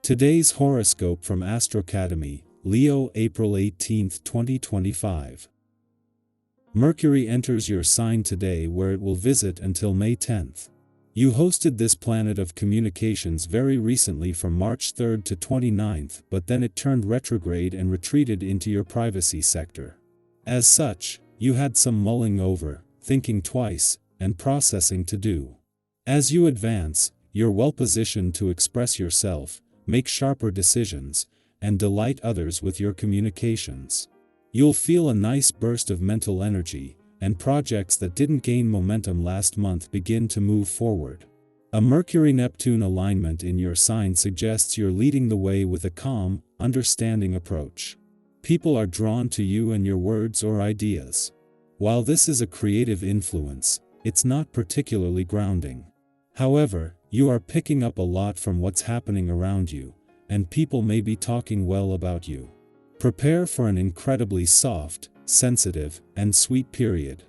Today's horoscope from Astrocademy, Leo, April 18, 2025. Mercury enters your sign today, where it will visit until May 10th. You hosted this planet of communications very recently from March 3rd to 29th, but then it turned retrograde and retreated into your privacy sector. As such, you had some mulling over, thinking twice, and processing to do. As you advance, you're well positioned to express yourself, make sharper decisions, and delight others with your communications. You'll feel a nice burst of mental energy, and projects that didn't gain momentum last month begin to move forward. A Mercury-Neptune alignment in your sign suggests you're leading the way with a calm, understanding approach. People are drawn to you and your words or ideas. While this is a creative influence, it's not particularly grounding. However, you are picking up a lot from what's happening around you, and people may be talking well about you. Prepare for an incredibly soft, sensitive, and sweet period.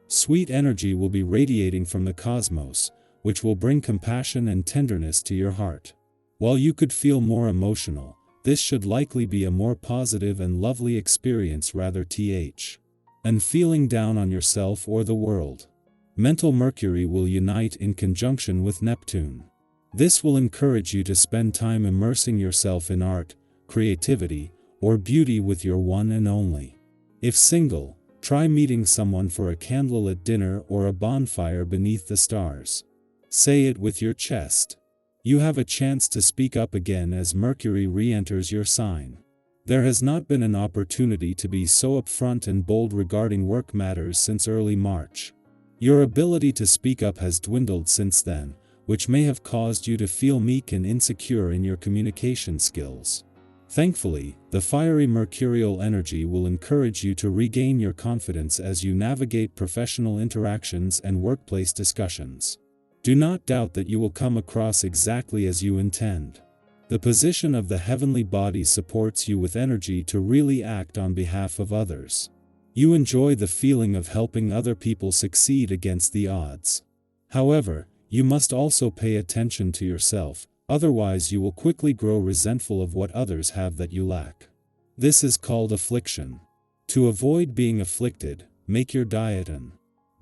Sweet energy will be radiating from the cosmos, which will bring compassion and tenderness to your heart. While you could feel more emotional, this should likely be a more positive and lovely experience rather than feeling down on yourself or the world. Mental Mercury will unite in conjunction with Neptune. This will encourage you to spend time immersing yourself in art, creativity, or beauty with your one and only. If single, try meeting someone for a candlelit dinner or a bonfire beneath the stars. Say it with your chest. You have a chance to speak up again as Mercury re-enters your sign. There has not been an opportunity to be so upfront and bold regarding work matters since early March. Your ability to speak up has dwindled since then, which may have caused you to feel meek and insecure in your communication skills. Thankfully, the fiery mercurial energy will encourage you to regain your confidence as you navigate professional interactions and workplace discussions. Do not doubt that you will come across exactly as you intend. The position of the heavenly body supports you with energy to really act on behalf of others. You enjoy the feeling of helping other people succeed against the odds. However, you must also pay attention to yourself, otherwise you will quickly grow resentful of what others have that you lack. This is called affliction. To avoid being afflicted, make your diet an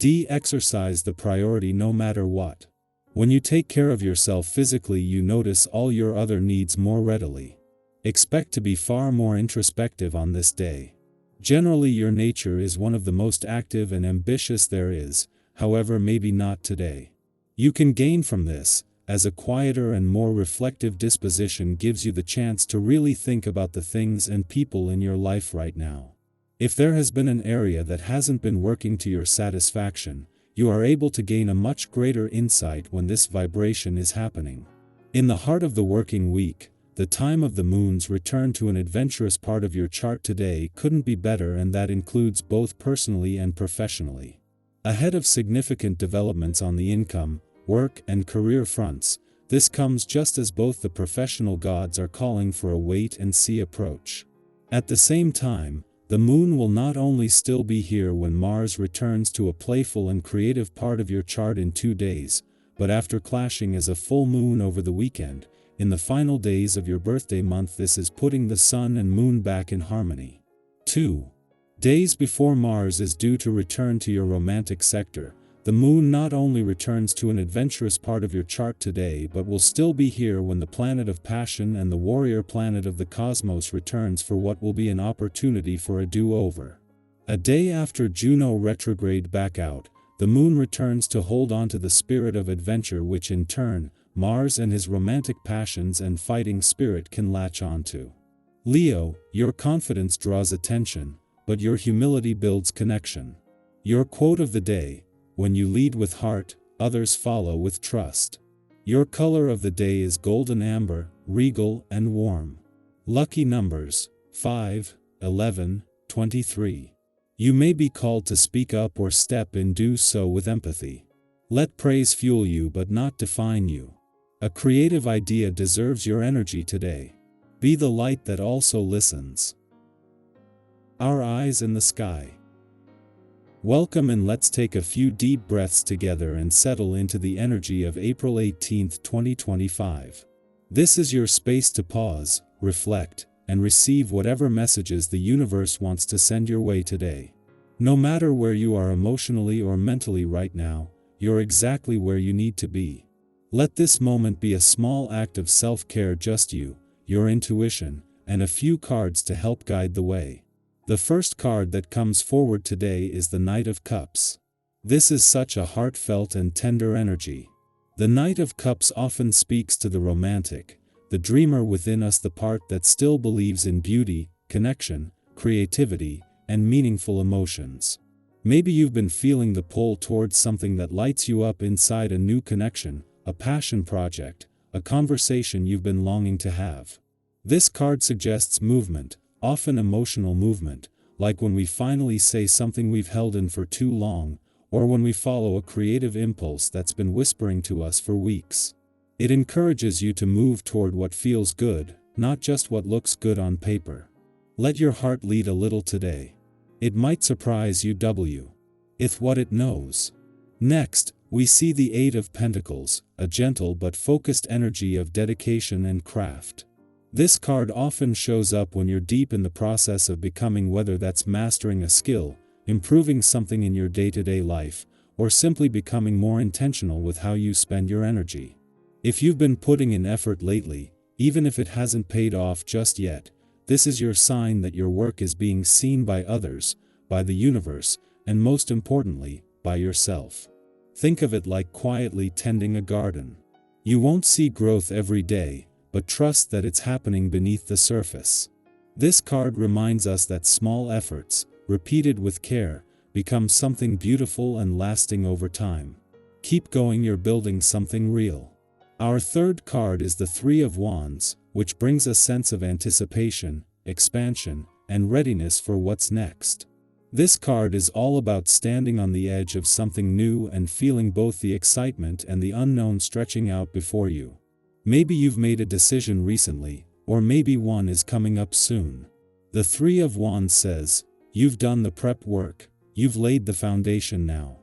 exercise the priority no matter what. When you take care of yourself physically, you notice all your other needs more readily. Expect to be far more introspective on this day. Generally, your nature is one of the most active and ambitious there is, however maybe not today. You can gain from this, as a quieter and more reflective disposition gives you the chance to really think about the things and people in your life right now. If there has been an area that hasn't been working to your satisfaction, you are able to gain a much greater insight when this vibration is happening. In the heart of the working week, the time of the moon's return to an adventurous part of your chart today couldn't be better, and that includes both personally and professionally. Ahead of significant developments on the income, work, and career fronts, this comes just as both the professional gods are calling for a wait-and-see approach. At the same time, the moon will not only still be here when Mars returns to a playful and creative part of your chart in 2 days, but after clashing as a full moon over the weekend, in the final days of your birthday month, this is putting the sun and moon back in harmony. 2 days before Mars is due to return to your romantic sector, the moon not only returns to an adventurous part of your chart today but will still be here when the planet of passion and the warrior planet of the cosmos returns for what will be an opportunity for a do-over. A day after Juno retrograde back out, the moon returns to hold on to the spirit of adventure, which in turn, Mars and his romantic passions and fighting spirit can latch onto. Leo, your confidence draws attention, but your humility builds connection. Your quote of the day: when you lead with heart, others follow with trust. Your color of the day is golden amber, regal, and warm. Lucky numbers: 5, 11, 23. You may be called to speak up or step in. Do so with empathy. Let praise fuel you but not define you. A creative idea deserves your energy today. Be the light that also listens. Our eyes in the sky. Welcome, and let's take a few deep breaths together and settle into the energy of April 18, 2025. This is your space to pause, reflect, and receive whatever messages the universe wants to send your way today. No matter where you are emotionally or mentally right now, you're exactly where you need to be. Let this moment be a small act of self-care, just you, your intuition, and a few cards to help guide the way. The first card that comes forward today is the Knight of Cups. This is such a heartfelt and tender energy. The Knight of Cups often speaks to the romantic, the dreamer within us, the part that still believes in beauty, connection, creativity, and meaningful emotions. Maybe you've been feeling the pull towards something that lights you up inside, a new connection, a passion project, a conversation you've been longing to have. This card suggests movement, often emotional movement, like when we finally say something we've held in for too long, or when we follow a creative impulse that's been whispering to us for weeks. It encourages you to move toward what feels good, not just what looks good on paper. Let your heart lead a little today. It might surprise you with what it knows. Next, we see the Eight of Pentacles, a gentle but focused energy of dedication and craft. This card often shows up when you're deep in the process of becoming, whether that's mastering a skill, improving something in your day-to-day life, or simply becoming more intentional with how you spend your energy. If you've been putting in effort lately, even if it hasn't paid off just yet, this is your sign that your work is being seen by others, by the universe, and most importantly, by yourself. Think of it like quietly tending a garden. You won't see growth every day, but trust that it's happening beneath the surface. This card reminds us that small efforts, repeated with care, become something beautiful and lasting over time. Keep going, you're building something real. Our third card is the Three of Wands, which brings a sense of anticipation, expansion, and readiness for what's next. This card is all about standing on the edge of something new and feeling both the excitement and the unknown stretching out before you. Maybe you've made a decision recently, or maybe one is coming up soon. The Three of Wands says, you've done the prep work, you've laid the foundation now.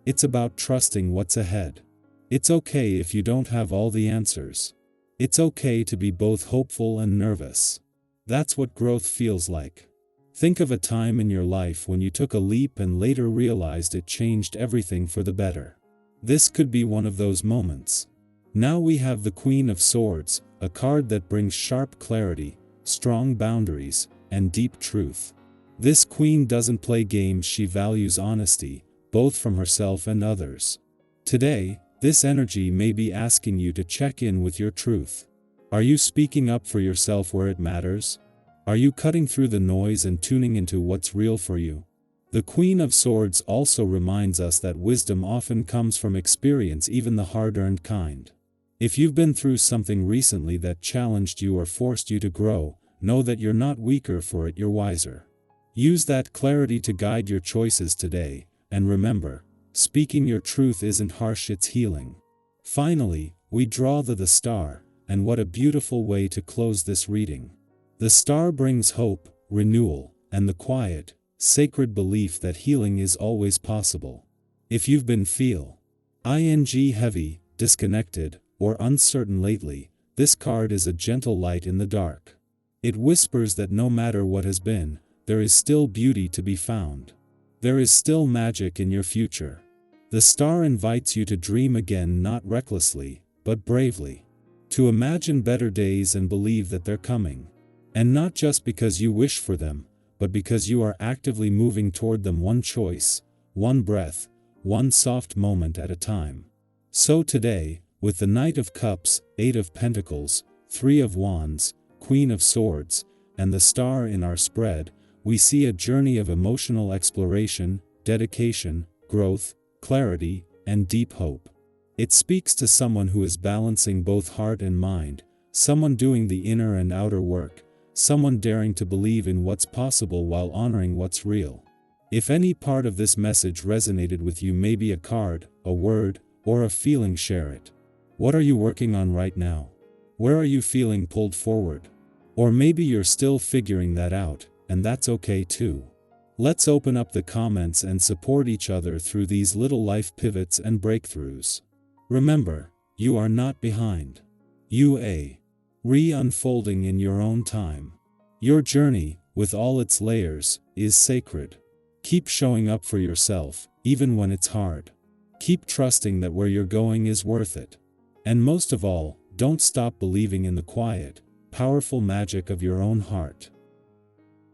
It's about trusting what's ahead. It's okay if you don't have all the answers. It's okay to be both hopeful and nervous. That's what growth feels like. Think of a time in your life when you took a leap and later realized it changed everything for the better. This could be one of those moments. Now we have the Queen of Swords, a card that brings sharp clarity, strong boundaries, and deep truth. This queen doesn't play games, she values honesty, both from herself and others. Today, this energy may be asking you to check in with your truth. Are you speaking up for yourself where it matters? Are you cutting through the noise and tuning into what's real for you? The Queen of Swords also reminds us that wisdom often comes from experience, even the hard-earned kind. If you've been through something recently that challenged you or forced you to grow, know that you're not weaker for it, you're wiser. Use that clarity to guide your choices today, and remember, speaking your truth isn't harsh, it's healing. Finally, we draw the Star, and what a beautiful way to close this reading. The Star brings hope, renewal, and the quiet, sacred belief that healing is always possible. If you've been feeling heavy, disconnected, or uncertain lately, this card is a gentle light in the dark. It whispers that no matter what has been, there is still beauty to be found. There is still magic in your future. The Star invites you to dream again, not recklessly, but bravely. To imagine better days and believe that they're coming. And not just because you wish for them, but because you are actively moving toward them, one choice, one breath, one soft moment at a time. So today, with the Knight of Cups, Eight of Pentacles, Three of Wands, Queen of Swords, and the Star in our spread, we see a journey of emotional exploration, dedication, growth, clarity, and deep hope. It speaks to someone who is balancing both heart and mind, someone doing the inner and outer work, someone daring to believe in what's possible while honoring what's real. If any part of this message resonated with you, maybe a card, a word, or a feeling, share it. What are you working on right now? Where are you feeling pulled forward? Or maybe you're still figuring that out, and that's okay too. Let's open up the comments and support each other through these little life pivots and breakthroughs. Remember, you are not behind. You unfolding in your own time. Your journey, with all its layers, is sacred. Keep showing up for yourself, even when it's hard. Keep trusting that where you're going is worth it. And most of all, don't stop believing in the quiet, powerful magic of your own heart.